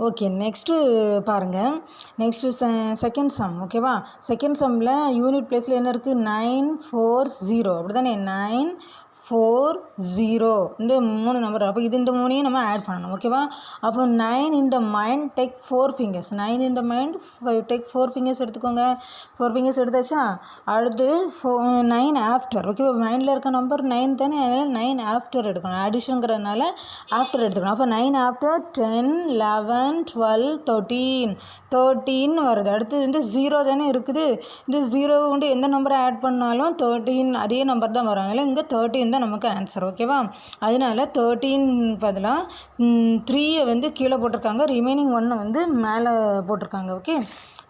Okay, next பாருங்கள். Next second sum. ஓகேவா? Second சம்மில் யூனிட் பிளேஸில் என்ன இருக்குது? 940 அப்படி தானே? 940 இந்த 3 நம்பர். அப்போ இந்த 3ஐயும் நம்ம ஆட் பண்ணணும். ஓகேவா? அப்போ 9 in the mind take 4 fingers. 9 in the mind take 4 fingers எடுத்துக்கோங்க. 4 fingers எடுத்தாச்சா? அடுத்து 9 ஆஃப்டர். ஓகேவா? மைண்டில் இருக்க நம்பர் 9 தானே? அதனால் 9 ஆஃப்டர் எடுக்கணும். அடிஷனுங்கிறதுனால ஆஃப்டர் எடுத்துக்கணும். அப்போ 9 ஆஃப்டர் 10 11 12 13 வருது. அடுத்து வந்து 0 தானே இருக்குது. இந்த 0 கொண்டு எந்த நம்பரை ஆட் பண்ணாலும் 13 அதே நம்பர் தான் வரும். அதனால் இங்கே 13 தான் நமக்கு ஆன்சர். ஓகேவா? அதனால 13 பதிலாக 3 வந்து கீழே போட்டிருக்காங்க, ரிமைனிங் 1 வந்து மேலே போட்டிருக்காங்க. ஓகே,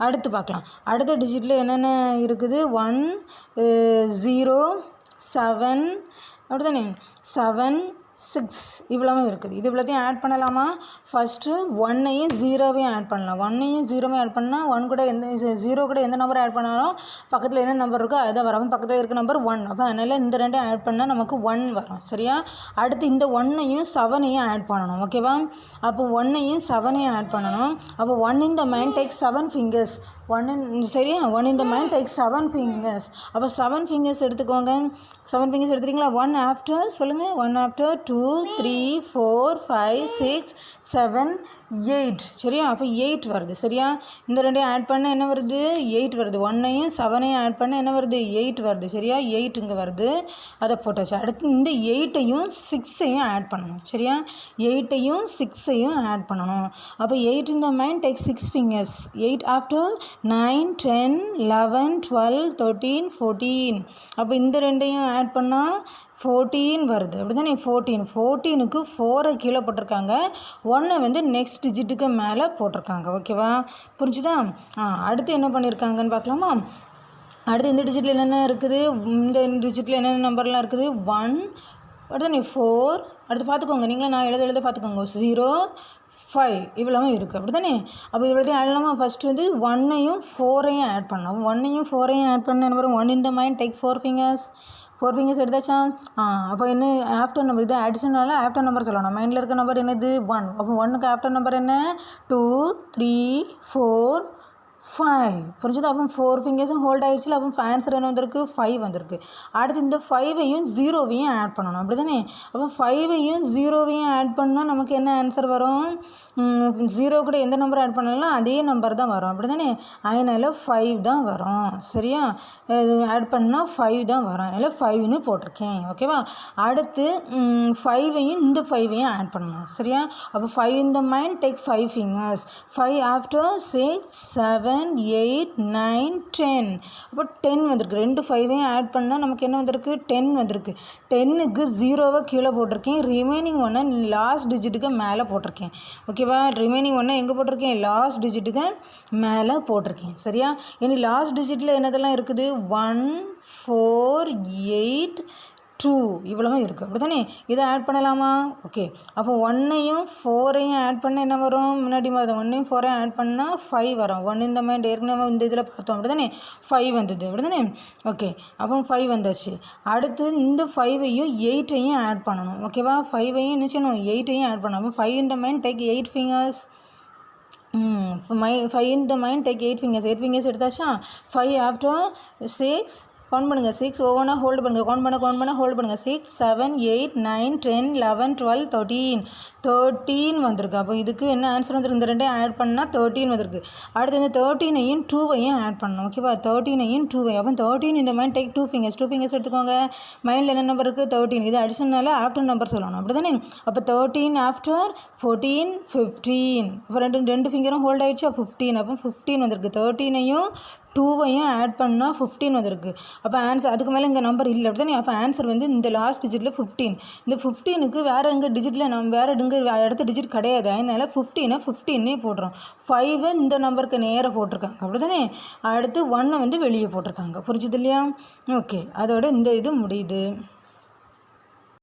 அடுத்து பார்க்கலாம். அடுத்த டிஜிட்டில் என்னென்ன இருக்குது? 1 0 7 அப்படி தானே? 7 6 இவ்வளவும் இருக்குது. இது இவ்வளோத்தையும் ஆட் பண்ணலாமா? ஃபஸ்ட்டு 1ஐயும் 0வையும் ஆட் பண்ணலாம். 1ஐயும் 0வையும் ஆட் பண்ணால் 1 கூட எந்த 0 கூட எந்த நம்பர் ஆட் பண்ணாலும் பக்கத்தில் என்ன நம்பர் இருக்கோ அதுதான் வரும். பக்கத்தில் இருக்க நம்பர் 1. அப்போ அதனால் இந்த ரெண்டையும் ஆட் பண்ணால் நமக்கு 1 வரும். சரியா? அடுத்து இந்த 1ஐயும் 7ஐயும் ஆட் பண்ணணும். ஓகேவா? அப்போ 1ஐயும் 7ஐயும் ஆட் பண்ணணும். அப்போ 1 in the mind take 7 fingers. சரியா? 1 in the mind take 7 fingers. அப்போ 7 fingers எடுத்துக்கோங்க. 7 fingers எடுத்துட்டீங்களா? 1 ஆஃப்டர் சொல்லுங்கள். 1 ஆஃப்டர் 2 3 4 5 6 7 8. சரியா? அப்போ 8 வருது. சரியா? இந்த ரெண்டையும் ஆட் பண்ண என்ன வருது? 8 வருது. 1ஐயும் 7ஐயும் ஆட் பண்ண என்ன வருது? 8 வருது. சரியா? 8 இங்கே வருது. அதை போட்டாச்சு. அடுத்து இந்த 8ஐயும் 6ஐயும் ஆட் பண்ணணும். சரியா? 8ஐயும் 6ஐயும் ஆட் பண்ணணும். அப்போ 8 in the mind take 6 fingers. 8 after 9 10 11 12 13 14. அப்போ இந்த ரெண்டையும் ஆட் பண்ணால் 14 வருது. அப்படி தானே? 14க்கு 4 கீழே போட்டிருக்காங்க, 1 வந்து நெக்ஸ்ட் டிஜிட்டுக்கு மேலே போட்டிருக்காங்க. ஓகேவா? புரிஞ்சுதா? அடுத்து என்ன பண்ணியிருக்காங்கன்னு பார்க்கலாமா? அடுத்து இந்த டிஜிட்டில் என்னென்ன இருக்குது? இந்த டிஜிட்டில் என்னென்ன நம்பர்லாம் இருக்குது? 1 அப்படி தானே? 4 அடுத்து பார்த்துக்கோங்க. நீங்களும் நான் எழுத பார்த்துக்கோங்க. 0 5 இவ்வளவும் இருக்குது. அப்படி தானே? அப்போ இவ்வளோத்தையும் ஆடலாமா? ஃபஸ்ட்டு வந்து 1ஐயும் 4ஐயும் ஆட் பண்ணலாம். 1ஐயும் 4ஐயும் ஆட் பண்ண என்ன வரும்? 1 in the mind take 4 fingers. 4 fingers எடுத்தாச்சா? அப்போ என்ன ஆஃப்டர் நம்பர்? இது அடிஷனலாக ஆஃப்டர் நம்பர் சொல்லணும். மைண்டில் இருக்க நம்பர் என்னது? 1. அப்போ 1க்கு ஆஃப்டர் நம்பர் என்ன? 2 3 4 5. புரிஞ்சுது? அப்போ 4 ஃபிங்கர்ஸும் ஹோல்ட் ஆகிடுச்சு. அப்போ ஆன்சர் என்ன வந்திருக்கு? 5 வந்திருக்கு. அடுத்து இந்த 5ஐயும் 0வையும் ஆட் பண்ணணும். அப்படி தானே? அப்போ 5ஐயும் 0வையும் ஆட் பண்ணால் நமக்கு என்ன ஆன்சர் வரும்? 0 கூட எந்த நம்பர் ஆட் பண்ணலாம் அதே நம்பர் தான் வரும். அப்படி தானே? அதனால் 5 தான் வரும். சரியா? ஆட் பண்ணால் 5 தான் வரும். அதனால் 5ன்னு போட்டிருக்கேன். ஓகேவா? அடுத்து 5ஐயும் இந்த 5ஐயும் ஆட் பண்ணணும். சரியா? அப்போ 5 in the mind take 5 fingers. 5 after 6 7 8 9 10. அப்போ 10 வந்திருக்கு. 2 5ஐயும் ஆட் பண்ணால் நமக்கு என்ன வந்திருக்கு? 10 வந்திருக்கு. 10க்கு 0வை கீழே போட்டிருக்கேன், ரிமைனிங் 1 லாஸ்ட் டிஜிட்டுக்கு மேலே போட்டிருக்கேன். ஓகேவா? ரிமைனிங் 1 எங்கே போட்டிருக்கேன்? லாஸ்ட் டிஜிட்டுக்கு மேலே போட்டிருக்கேன். சரியா? இனி லாஸ்ட் டிஜிட்டில் என்னதெல்லாம் இருக்குது? 1 4 8 2 இவ்வளவும் இருக்குது. அப்படி தானே? இதை ஆட் பண்ணலாமா? ஓகே, அப்போ 1ஐயும் 4ஐயும் ஆட் பண்ண என்ன வரும்? முன்னாடி மாதிரி 1ஐயும் 4ஐயும் ஆட் பண்ணால் 5 வரும். 1 இந்த மாதிரி ஏற்கனவே இந்த இதில் பார்த்தோம். அப்படி தானே? 5 வந்தது. அப்படி தானே? ஓகே, அப்போ 5 வந்தாச்சு. அடுத்து இந்த 5ஐயும் 8ஐயும் ஆட் பண்ணணும். ஓகேவா? 5ஐயும் என்ன செய்யணும்? 8ஐயும் ஆட் பண்ணணும். அப்போ 5 in the mind take 8 fingers. 5 in the mind take 8 fingers. 8 fingers எடுத்தாச்சா? 5 after 6 count பண்ணுங்கள். 6 ஒவ்வொன்றா ஹோல்டு பண்ணுங்கள். கவுண்ட் பண்ண ஹோல்டு பண்ணுங்கள். 6 7 8 9 10 11 12 13 வந்திருக்கு. அப்போ இதுக்கு என்ன ஆன்சர் வந்திருக்கு? இந்த ரெண்டையும் ஆட் பண்ணால் 13 வந்திருக்கு. அடுத்து இந்த 13ஐயும் 2வையும் ஆட் பண்ணணும். ஓகேவா? 13ஐயும் 2வை. அப்போ 13 இந்த மாதிரி டேக் 2 fingers. 2 fingers எடுத்துக்கோங்க. மைண்டில் என்ன நம்பர் இருக்குது? 13. இது அடிஷனலாக ஆஃப்டர் நம்பர் சொல்லணும். அப்படி தானே? அப்போ 13 ஆஃப்டர் 14 15. அப்போ ரெண்டு ஃபிங்கரும் ஹோல்ட் ஆகிடுச்சு. 15. அப்போ 15 வந்திருக்கு. 13ஐயும் 2வையும் ஆட் பண்ணால் 15 வந்திருக்கு. அப்போ ஆன்சர் அதுக்கு மேலே இங்கே நம்பர் இல்லை. அப்படி தானே? அப்போ ஆன்சர் வந்து இந்த லாஸ்ட் டிஜிட்டில் 15. இந்த 15க்கு வேறு எங்கே டிஜிட்டில் வேறு அடுத்த டிஜிட் கிடையாது. அதனால் 15 போடுறோம். 5 இந்த நம்பருக்கு நேராக போட்டிருக்காங்க. அப்படி தானே? அடுத்து 1 வந்து வெளியே போட்டிருக்காங்க. புரிஞ்சுது இல்லையா? ஓகே, அதோட இந்த இது முடியுது.